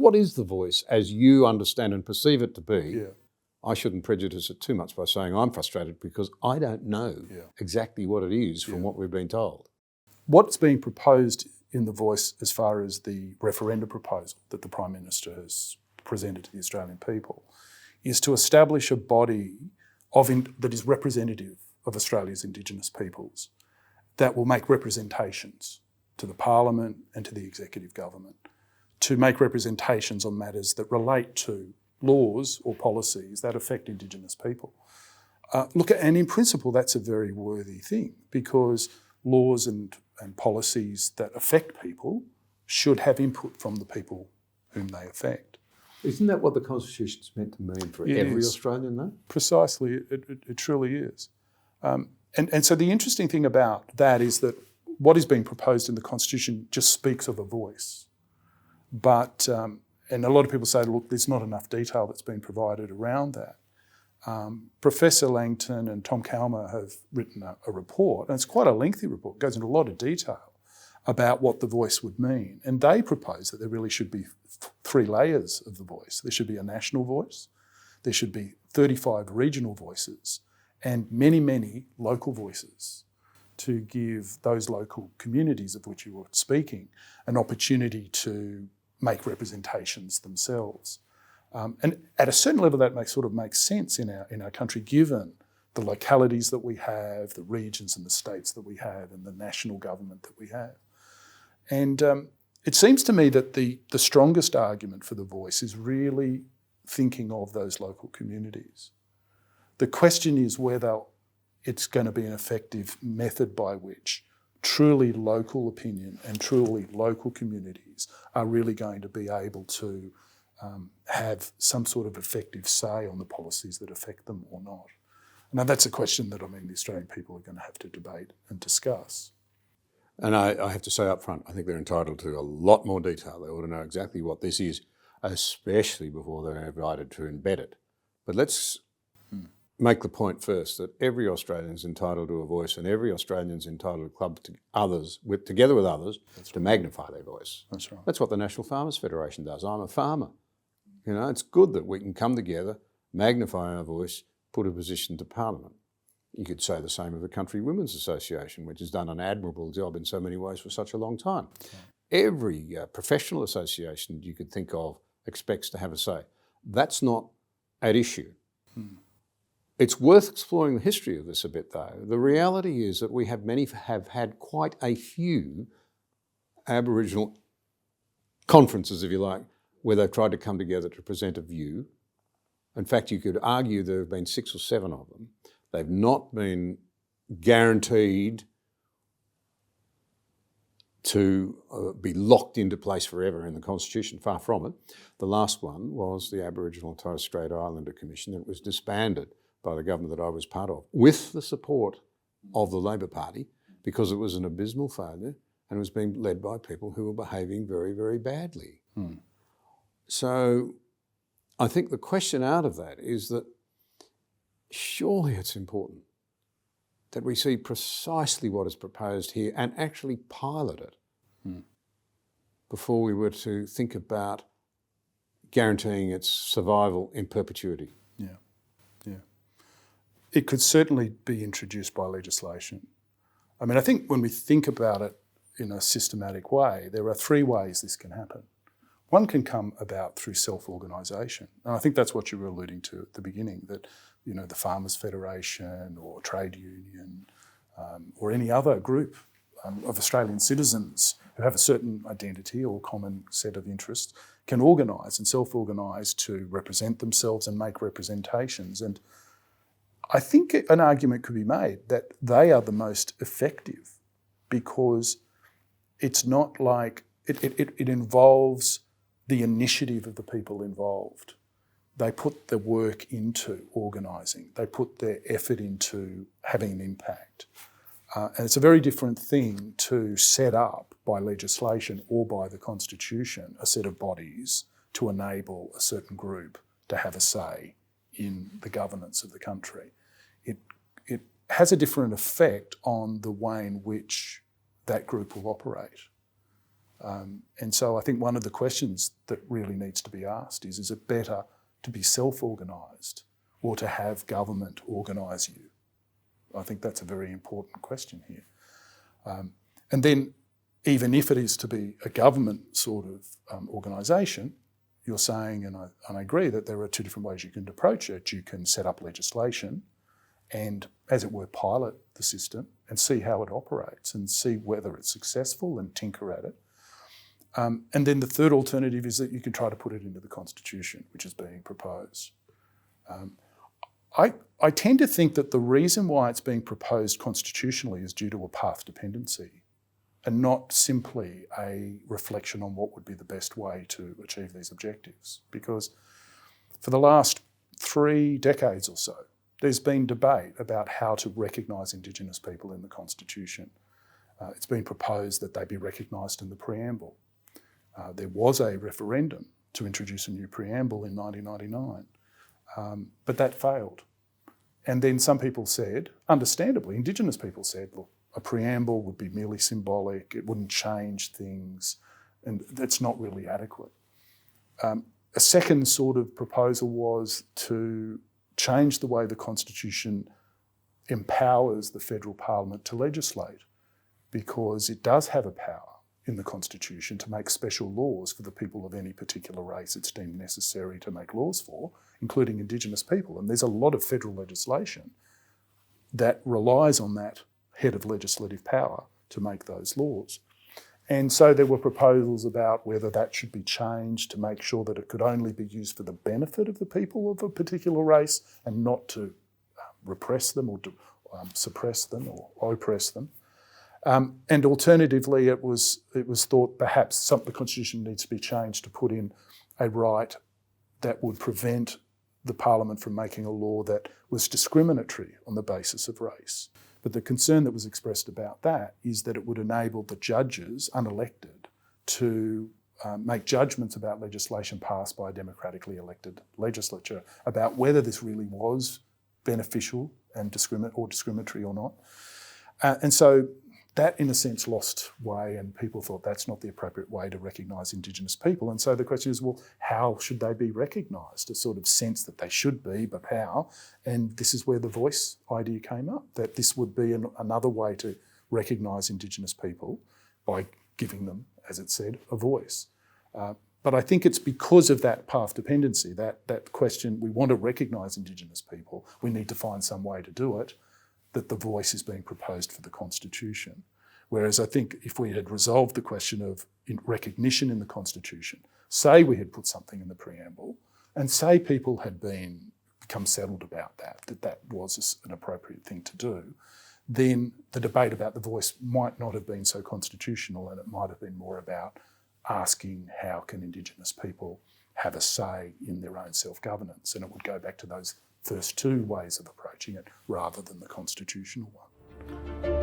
what is the voice as you understand and perceive it to be? Yeah. I shouldn't prejudice it too much by saying I'm frustrated because I don't know exactly what it is from what we've been told. What's being proposed in the voice as far as the referendum proposal that the Prime Minister has presented to the Australian people is to establish a body that is representative of Australia's Indigenous peoples that will make representations to the Parliament and to the executive government, to make representations on matters that relate to laws or policies that affect Indigenous people. And in principle, that's a very worthy thing because laws and policies that affect people should have input from the people whom they affect. Isn't that what the Constitution's meant to mean for every Australian, though? Precisely, it truly is. And so the interesting thing about that is that what is being proposed in the Constitution just speaks of a voice. But, and a lot of people say, look, there's not enough detail that's been provided around that. Professor Langton and Tom Calma have written a report, and it's quite a lengthy report, it goes into a lot of detail about what the voice would mean. And they propose that there really should be three layers of the voice. There should be a national voice, there should be 35 regional voices, and many, many local voices to give those local communities of which you were speaking an opportunity to make representations themselves. And at a certain level that makes sense in our country, given the localities that we have, the regions and the states that we have, and the national government that we have. And it seems to me that the strongest argument for the voice is really thinking of those local communities. The question is whether it's going to be an effective method by which truly local opinion and truly local communities are really going to be able to have some sort of effective say on the policies that affect them or not. Now that's a question that the Australian people are going to have to debate and discuss. And I have to say up front, I think they're entitled to a lot more detail. They ought to know exactly what this is, especially before they're invited to embed it. But let's make the point first that every Australian is entitled to a voice and every Australian is entitled to club together with others to magnify their voice. That's right. That's what the National Farmers Federation does. I'm a farmer. You know, it's good that we can come together, magnify our voice, put a position to Parliament. You could say the same of the Country Women's Association, which has done an admirable job in so many ways for such a long time. Yeah. Every professional association you could think of expects to have a say. That's not at issue. It's worth exploring the history of this a bit, though. The reality is that we have had quite a few Aboriginal conferences, if you like, where they've tried to come together to present a view. In fact, you could argue there have been 6 or 7 of them. They've not been guaranteed to be locked into place forever in the Constitution, far from it. The last one was the Aboriginal and Torres Strait Islander Commission. It was disbanded by the government that I was part of, with the support of the Labor Party, because it was an abysmal failure and it was being led by people who were behaving very, very badly. So I think the question out of that is that surely it's important that we see precisely what is proposed here and actually pilot it before we were to think about guaranteeing its survival in perpetuity. Yeah. It could certainly be introduced by legislation. I think when we think about it in a systematic way, there are 3 ways this can happen. One can come about through self-organisation. And I think that's what you were alluding to at the beginning, that the Farmers Federation or trade union or any other group of Australian citizens who have a certain identity or common set of interests can organise and self-organise to represent themselves and make representations. And I think an argument could be made that they are the most effective because it's not like it involves the initiative of the people involved. They put the work into organising. They put their effort into having an impact. And it's a very different thing to set up by legislation or by the Constitution a set of bodies to enable a certain group to have a say in the governance of the country. It has a different effect on the way in which that group will operate. And so I think one of the questions that really needs to be asked is it better to be self-organised or to have government organise you? I think that's a very important question here. And then even if it is to be a government sort of organisation, you're saying, and I agree, that there are two different ways you can approach it. You can set up legislation and, as it were, pilot the system and see how it operates and see whether it's successful and tinker at it. And then the third alternative is that you can try to put it into the Constitution, which is being proposed. I tend to think that the reason why it's being proposed constitutionally is due to a path dependency and not simply a reflection on what would be the best way to achieve these objectives. Because for the last 3 decades or so, there's been debate about how to recognise Indigenous people in the Constitution. It's been proposed that they be recognised in the preamble. There was a referendum to introduce a new preamble in 1999, but that failed. And then some people said, understandably, Indigenous people said, look, a preamble would be merely symbolic, it wouldn't change things, and that's not really adequate. A second sort of proposal was to change the way the Constitution empowers the federal parliament to legislate, because it does have a power in the Constitution to make special laws for the people of any particular race it's deemed necessary to make laws for, including Indigenous people. And there's a lot of federal legislation that relies on that head of legislative power to make those laws. And so there were proposals about whether that should be changed to make sure that it could only be used for the benefit of the people of a particular race and not to repress them or to, suppress them or oppress them. And alternatively, it was thought perhaps the Constitution needs to be changed to put in a right that would prevent the Parliament from making a law that was discriminatory on the basis of race. But the concern that was expressed about that is that it would enable the judges, unelected, to make judgments about legislation passed by a democratically elected legislature about whether this really was beneficial and discriminatory or not. And so that, in a sense, lost way, and people thought that's not the appropriate way to recognise Indigenous people. And so the question is, well, how should they be recognised? A sort of sense that they should be, but how? And this is where the voice idea came up, that this would be another way to recognise Indigenous people by giving them, as it said, a voice. But I think it's because of that path dependency, that question, we want to recognise Indigenous people, we need to find some way to do it, that the voice is being proposed for the Constitution. Whereas I think if we had resolved the question of recognition in the Constitution, say we had put something in the preamble, and say people had become settled about that was an appropriate thing to do, then the debate about the voice might not have been so constitutional, and it might have been more about asking how can Indigenous people have a say in their own self-governance, and it would go back to those first 2 ways of approaching it rather than the constitutional one.